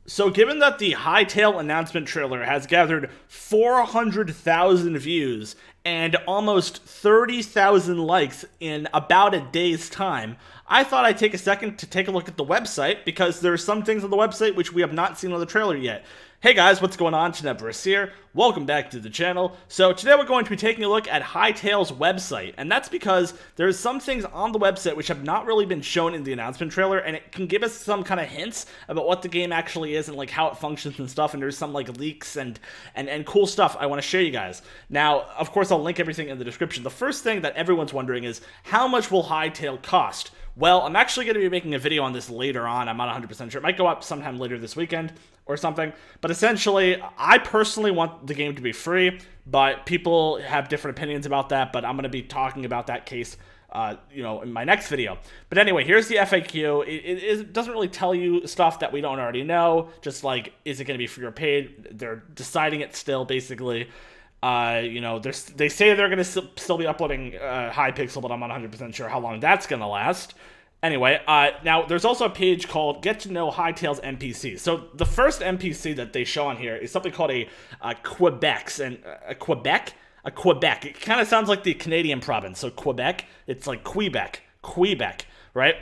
So, given that the Hytale announcement trailer has gathered 400,000 views and almost 30,000 likes in about a day's time, I thought I'd take a second to take a look at the website because there are some things on the website which we have not seen on the trailer yet. Hey guys, what's going on? Tenebris here. Welcome back to the channel. So today we're going to be taking a look at Hytale's website, and that's because there's some things on the website which have not really been shown in the announcement trailer, and it can give us some kind of hints about what the game actually is and like how it functions and stuff, and there's some like leaks and cool stuff I want to show you guys. Now, of course, I'll link everything in the description. The first thing that everyone's wondering is, how much will Hytale cost? Well, I'm actually going to be making a video on this later on. I'm not 100% sure. It might go up sometime later this weekend or something. But essentially, I personally want the game to be free, but people have different opinions about that. But I'm going to be talking about that case, in my next video. But anyway, here's the FAQ. It doesn't really tell you stuff that we don't already know. Just like, is it going to be free or paid? They're deciding it still, basically. They say they're going to still be uploading Hypixel, but I'm not 100% sure how long that's going to last. Anyway, now there's also a page called Get to Know Hytale's NPCs. So the first NPC that they show on here is something called a Quebec. And a Quebec? It kind of sounds like the Canadian province. So Quebec, it's like Quebec, right?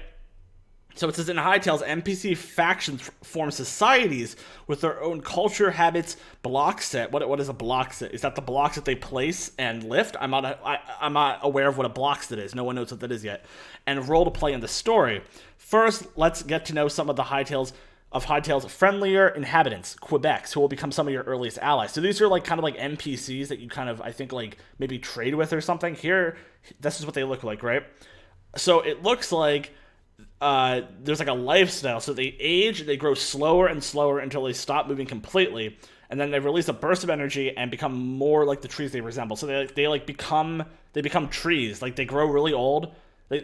So it says, in Hytale's NPC factions form societies with their own culture, habits, block set. What is a block set? Is that the blocks that they place and lift? I'm not aware of what a block set is. No one knows what that is yet. And role to play in the story. First, let's get to know some of the Hytale's friendlier inhabitants, Quebecs, who will become some of your earliest allies. So these are like kind of like NPCs that you kind of, I think, like maybe trade with or something. Here, this is what they look like, right? So it looks like there's like a lifestyle. So they age, they grow slower and slower until they stop moving completely, and then they release a burst of energy and become more like the trees they resemble. So they become trees. Like they grow really old. They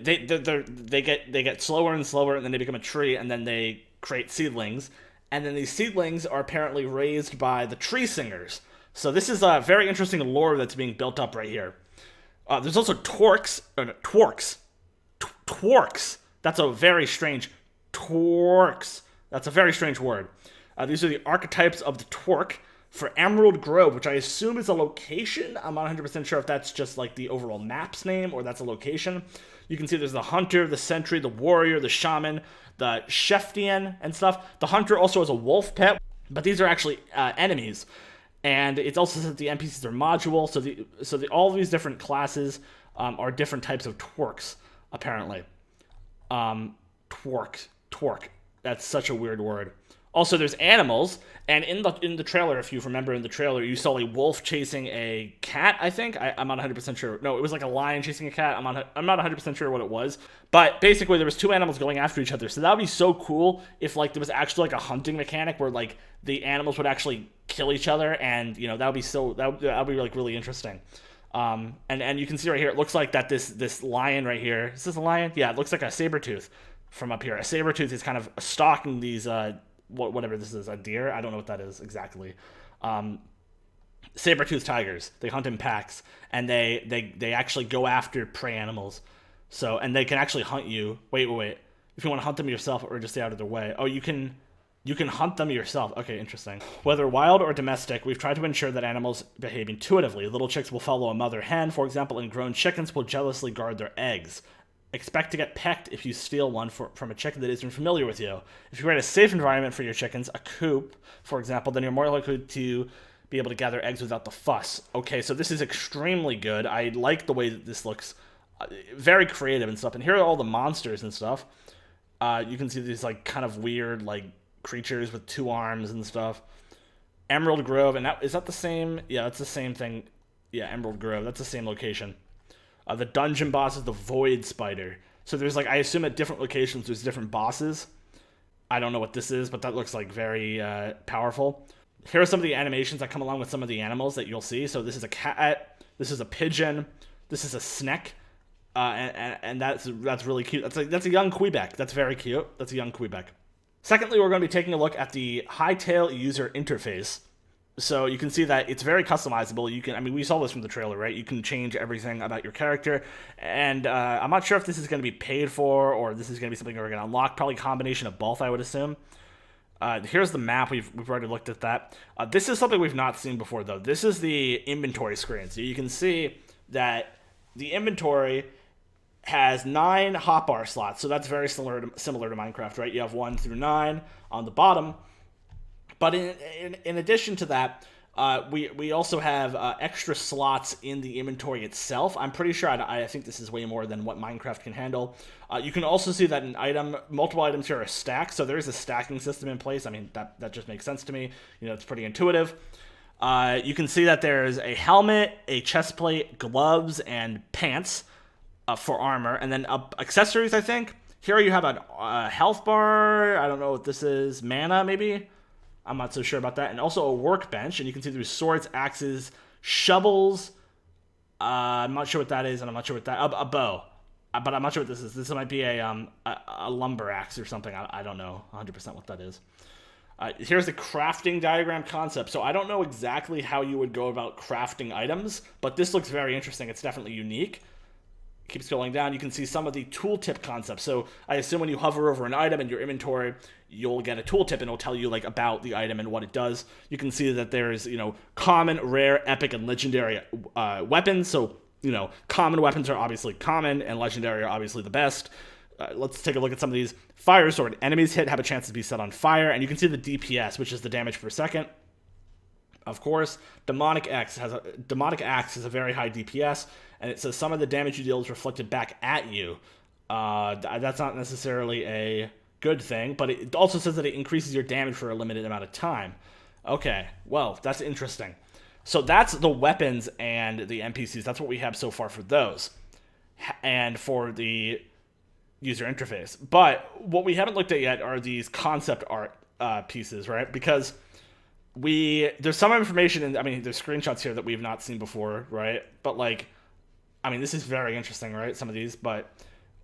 get slower and slower, and then they become a tree, and then they create seedlings, and then these seedlings are apparently raised by the tree singers. So this is a very interesting lore that's being built up right here. There's also twerks. That's a very strange twerks. That's a very strange word. These are the archetypes of the twerk for Emerald Grove, which I assume is a location. I'm not 100% sure if that's just like the overall map's name or that's a location. You can see there's the hunter, the sentry, the warrior, the shaman, the Sheftian and stuff. The hunter also has a wolf pet, but these are actually enemies. And it also says that the NPCs are modular, so all of these different classes are different types of twerks, apparently. Twerk. That's such a weird word. Also, there's animals, and in the trailer, if you remember in the trailer, you saw a wolf chasing a cat, I think. I'm not 100% sure. No, it was like a lion chasing a cat. I'm not 100% sure what it was. But basically, there was two animals going after each other. So that would be so cool if like there was actually like a hunting mechanic where like the animals would actually kill each other, and that would be that would be like really interesting. And you can see right here, it looks like that this lion right here, is this a lion? Yeah, it looks like a saber-tooth from up here. A saber-tooth is kind of stalking these, whatever this is, a deer? I don't know what that is exactly. Saber-tooth tigers. They hunt in packs, and they actually go after prey animals. So, and they can actually hunt you. Wait. If you want to hunt them yourself or just stay out of their way. Oh, you can hunt them yourself. Okay, interesting. Whether wild or domestic, we've tried to ensure that animals behave intuitively. Little chicks will follow a mother hen, for example, and grown chickens will jealously guard their eggs. Expect to get pecked if you steal one from a chicken that isn't familiar with you. If you create a safe environment for your chickens, a coop, for example, then you're more likely to be able to gather eggs without the fuss. Okay, so this is extremely good. I like the way that this looks. Very creative and stuff. And here are all the monsters and stuff. You can see these like kind of weird like creatures with two arms and stuff. Emerald Grove, and is that the same? Yeah, that's the same thing. Yeah, Emerald Grove, that's the same location. The dungeon boss is the Void Spider. So there's like, I assume at different locations there's different bosses. I don't know what this is, but that looks like very powerful. Here are some of the animations that come along with some of the animals that you'll see. So this is a cat, this is a pigeon, this is a sneck, and that's really cute. That's a young Quebec. That's very cute. That's a young Quebec. Secondly, we're going to be taking a look at the Hytale user interface. So you can see that it's very customizable. We saw this from the trailer, right? You can change everything about your character. And I'm not sure if this is going to be paid for or this is going to be something we're going to unlock. Probably a combination of both, I would assume. Here's the map. We've already looked at that. This is something we've not seen before, though. This is the inventory screen. So you can see that the inventory has 9 hotbar slots. So that's very similar to Minecraft, right? You have 1 through 9 on the bottom. But in addition to that, we also have extra slots in the inventory itself. I'm pretty sure, I think this is way more than what Minecraft can handle. You can also see that multiple items here are stacked, so there is a stacking system in place. I mean, that just makes sense to me. It's pretty intuitive. You can see that there's a helmet, a chest plate, gloves, and pants for armor, and then accessories, I think. Here you have a health bar. I don't know what this is. Mana, maybe? I'm not so sure about that. And also a workbench, and you can see there's swords, axes, shovels. I'm not sure what that is, and I'm not sure what that... A bow. But I'm not sure what this is. This might be a lumber axe or something. I don't know 100% what that is. Here's the crafting diagram concept. So I don't know exactly how you would go about crafting items, but this looks very interesting. It's definitely unique. Keep scrolling down, you can see some of the tooltip concepts. So I assume when you hover over an item in your inventory, you'll get a tooltip and it'll tell you like about the item and what it does. You can see that there's, common, rare, epic, and legendary weapons. So, common weapons are obviously common and legendary are obviously the best. Let's take a look at some of these. Fire sword. Enemies hit have a chance to be set on fire, and you can see the DPS, which is the damage per second. Of course, Demonic Axe has a very high DPS, and it says some of the damage you deal is reflected back at you. That's not necessarily a good thing, but it also says that it increases your damage for a limited amount of time. Okay, well, that's interesting. So that's the weapons and the NPCs. That's what we have so far for those. And for the user interface. But what we haven't looked at yet are these concept art pieces, right? Because there's some information there's screenshots here that we've not seen before, right? But this is very interesting, right? Some of these, but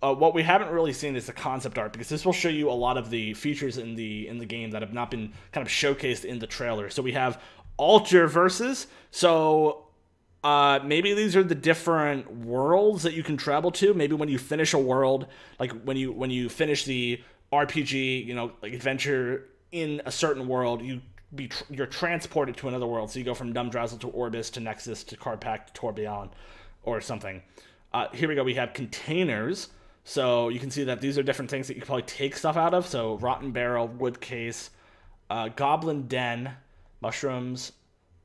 what we haven't really seen is the concept art, because this will show you a lot of the features in the game that have not been kind of showcased in the trailer. So we have altar verses. So maybe these are the different worlds that you can travel to. Maybe when you finish a world, like when you finish the RPG, adventure in a certain world, you're transported to another world. So you go from Dumdrazzle to Orbis to Nexus to Cardpack to Tourbillon or something. Here we go. We have containers. So you can see that these are different things that you can probably take stuff out of. So Rotten Barrel, Wood Case, Goblin Den, Mushrooms,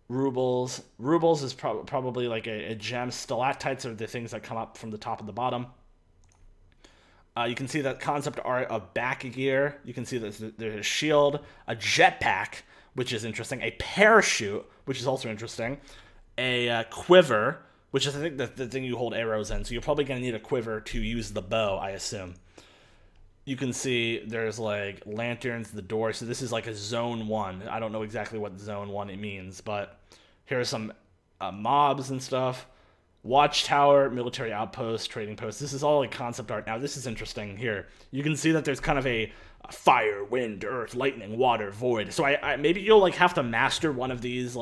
Rubles. Rubles is probably like a gem. Stalactites are the things that come up from the top and the bottom. You can see that concept art of back gear. You can see that there's a shield, a jetpack, which is interesting, a parachute, which is also interesting, a quiver, which is, I think, the thing you hold arrows in. So you're probably going to need a quiver to use the bow, I assume. You can see there's, lanterns, the door. So this is, a Zone 1. I don't know exactly what Zone 1 it means, but here's some mobs and stuff. Watchtower, military outpost, trading post. This is all concept art. Now, this is interesting here. You can see that there's kind of a fire, wind, earth, lightning, water, void. So I maybe you'll have to master one of these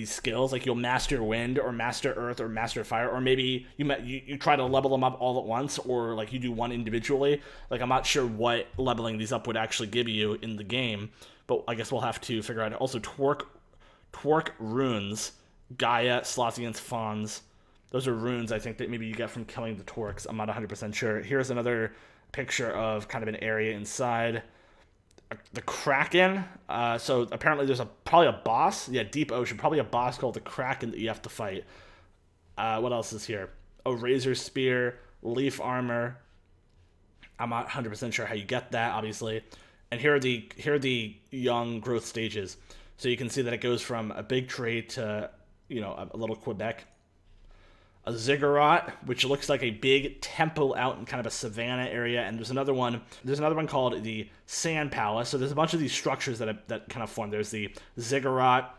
skills. Like you'll master wind or master earth or master fire, or maybe you try to level them up all at once, or you do one individually. I'm not sure what leveling these up would actually give you in the game, but I guess we'll have to figure out. Also, Twerk runes. Gaia, Slothians, Fawns. Those are runes, I think, that maybe you get from killing the Torques. I'm not 100% sure. Here's another picture of kind of an area inside. The Kraken. So apparently there's probably a boss. Yeah, Deep Ocean. Probably a boss called the Kraken that you have to fight. What else is here? A Razor Spear, Leaf Armor. I'm not 100% sure how you get that, obviously. And here are the young growth stages. So you can see that it goes from a big tree to a little Quebec. A ziggurat, which looks like a big temple out in kind of a savanna area, and there's another one called the Sand Palace. So there's a bunch of these structures that kind of form. There's the ziggurat,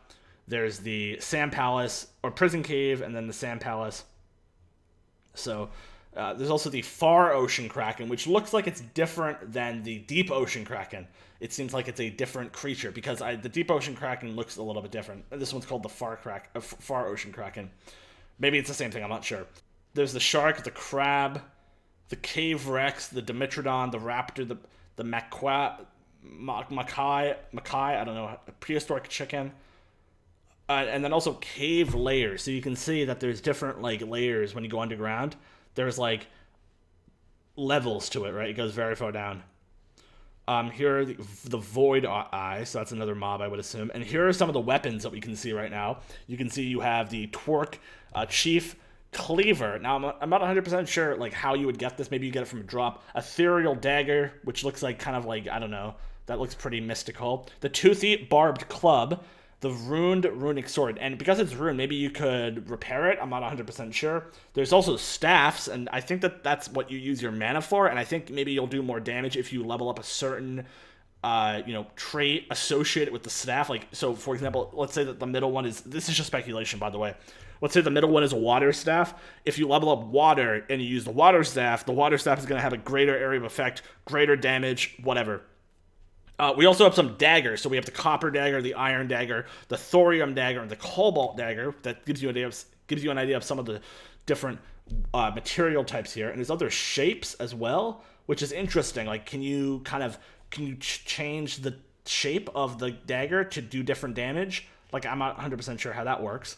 there's the Sand Palace or prison cave, and then the Sand Palace. So there's also the Far Ocean Kraken, which looks like it's different than the Deep Ocean Kraken. It seems like it's a different creature, because the Deep Ocean Kraken looks a little bit different. This one's called the Far Ocean Kraken. Maybe it's the same thing, I'm not sure. There's the shark, the crab, the cave rex, the Dimetrodon, the raptor, the Makai, I don't know, prehistoric chicken. And then also cave layers. So you can see that there's different like layers when you go underground. There's like levels to it, right? It goes very far down. Here are the Void Eye, so that's another mob, I would assume. And here are some of the weapons that we can see right now. You can see you have the Twerk Chief Cleaver. Now, I'm not 100% sure like how you would get this. Maybe you get it from a drop. Ethereal Dagger, which looks like kind of like, I don't know. That looks pretty mystical. The Toothy Barbed Club. The Runed Runic Sword. And because it's ruined, maybe you could repair it. I'm not 100% sure. There's also staffs, and I think that that's what you use your mana for, and I think maybe you'll do more damage if you level up a certain, trait associated with the staff. Like, so, for example, let's say that the middle one is... This is just speculation, by the way. Let's say the middle one is a water staff. If you level up water and you use the water staff is going to have a greater area of effect, greater damage, whatever. We also have some daggers. So we have the copper dagger, the iron dagger, the thorium dagger, and the cobalt dagger. That gives you an idea of some of the different material types here. And there's other shapes as well, which is interesting. Like, can you change the shape of the dagger to do different damage? Like, I'm not 100% sure how that works.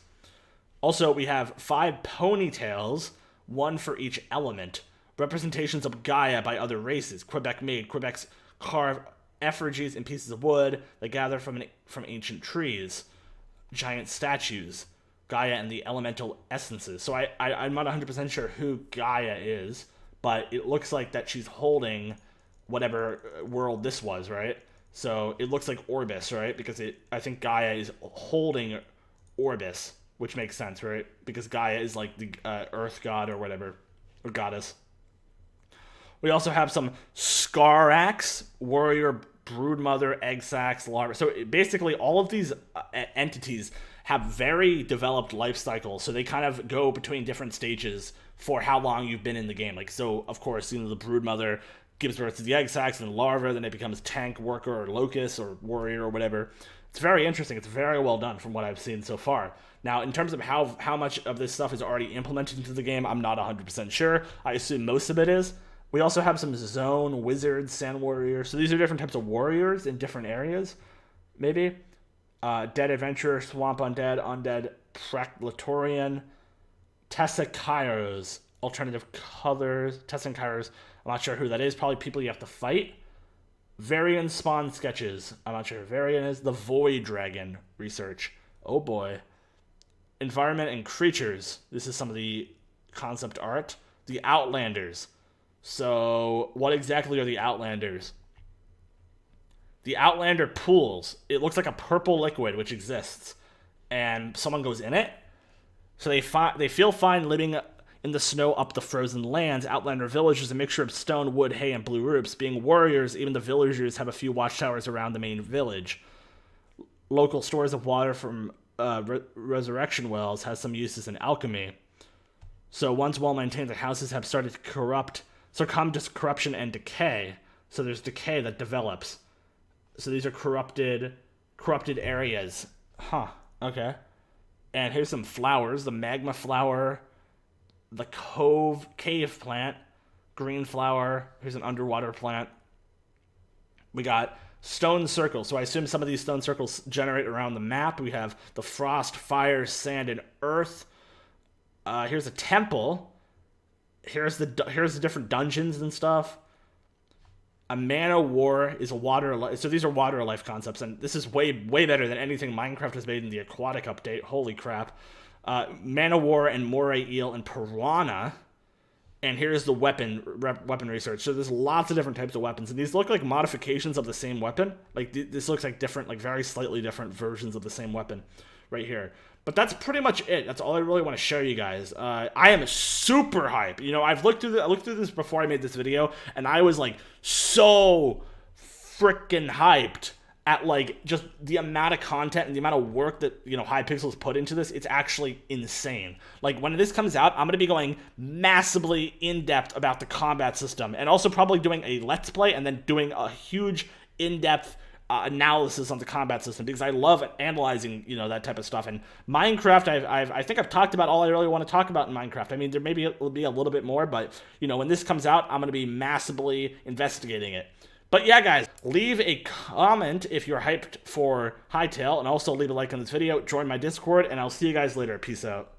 Also, we have 5 ponytails, one for each element. Representations of Gaia by other races. Quebec made. Quebec's carve effigies and pieces of wood that gather from ancient trees, giant statues, Gaia and the elemental essences. So I'm not 100% sure who Gaia is, but it looks like that she's holding whatever world this was, right? So it looks like Orbis, right? Because I think Gaia is holding Orbis, which makes sense, right? Because Gaia is like the earth god or whatever, or goddess. We also have some Skarax, Warrior, Broodmother, Egg Sacs, Larva. So basically all of these entities have very developed life cycles. So they kind of go between different stages for how long you've been in the game. Like, so of course, the Broodmother gives birth to the Egg Sacs and larva, then it becomes tank, worker, or locust, or warrior, or whatever. It's very interesting. It's very well done from what I've seen so far. Now, in terms of how much of this stuff is already implemented into the game, I'm not 100% sure. I assume most of it is. We also have some zone wizards, sand warriors. So these are different types of warriors in different areas, maybe. Dead adventurer, swamp undead, Praclatorian, Tessakairos, alternative colors, Tessakairos. I'm not sure who that is. Probably people you have to fight. Varian spawn sketches. I'm not sure who Varian is. The Void Dragon research. Oh boy. Environment and creatures. This is some of the concept art. The Outlanders. So, what exactly are the Outlanders? The Outlander pools. It looks like a purple liquid which exists, and someone goes in it. So they feel fine living in the snow up the frozen lands. Outlander village is a mixture of stone, wood, hay, and blue roofs. Being warriors, even the villagers have a few watchtowers around the main village. Local stores of water from resurrection wells has some uses in alchemy. So once well-maintained, the houses have started to succumb to corruption and decay. So there's decay that develops. So these are corrupted areas. Huh, okay. And here's some flowers. The magma flower, the cave plant, green flower. Here's an underwater plant. We got stone circles. So I assume some of these stone circles generate around the map. We have the frost, fire, sand, and earth. Here's a temple. Here's the different dungeons and stuff. A mana war is a water life. So these are water life concepts, and this is way better than anything Minecraft has made in the aquatic update. Holy crap! Mana war and moray eel and piranha. And here's the weapon research. So there's lots of different types of weapons, and these look like modifications of the same weapon. Like this looks like different, like very slightly different versions of the same weapon, right here. But that's pretty much it. That's all I really want to show you guys. I am super hype. You know, I looked through this before I made this video, and I was like so freaking hyped at like just the amount of content and the amount of work that, you know, Hypixel's put into this. It's actually insane. Like when this comes out, I'm going to be going massively in depth about the combat system, and also probably doing a let's play and then doing a huge in-depth analysis on the combat system, because I love analyzing, you know, that type of stuff. And Minecraft, I think I've talked about all I really want to talk about in Minecraft. I mean, will be a little bit more, but you know, when this comes out, I'm going to be massively investigating it. But yeah, guys, leave a comment if you're hyped for Hytale, and also leave a like on this video, join my Discord, and I'll see you guys later. Peace out.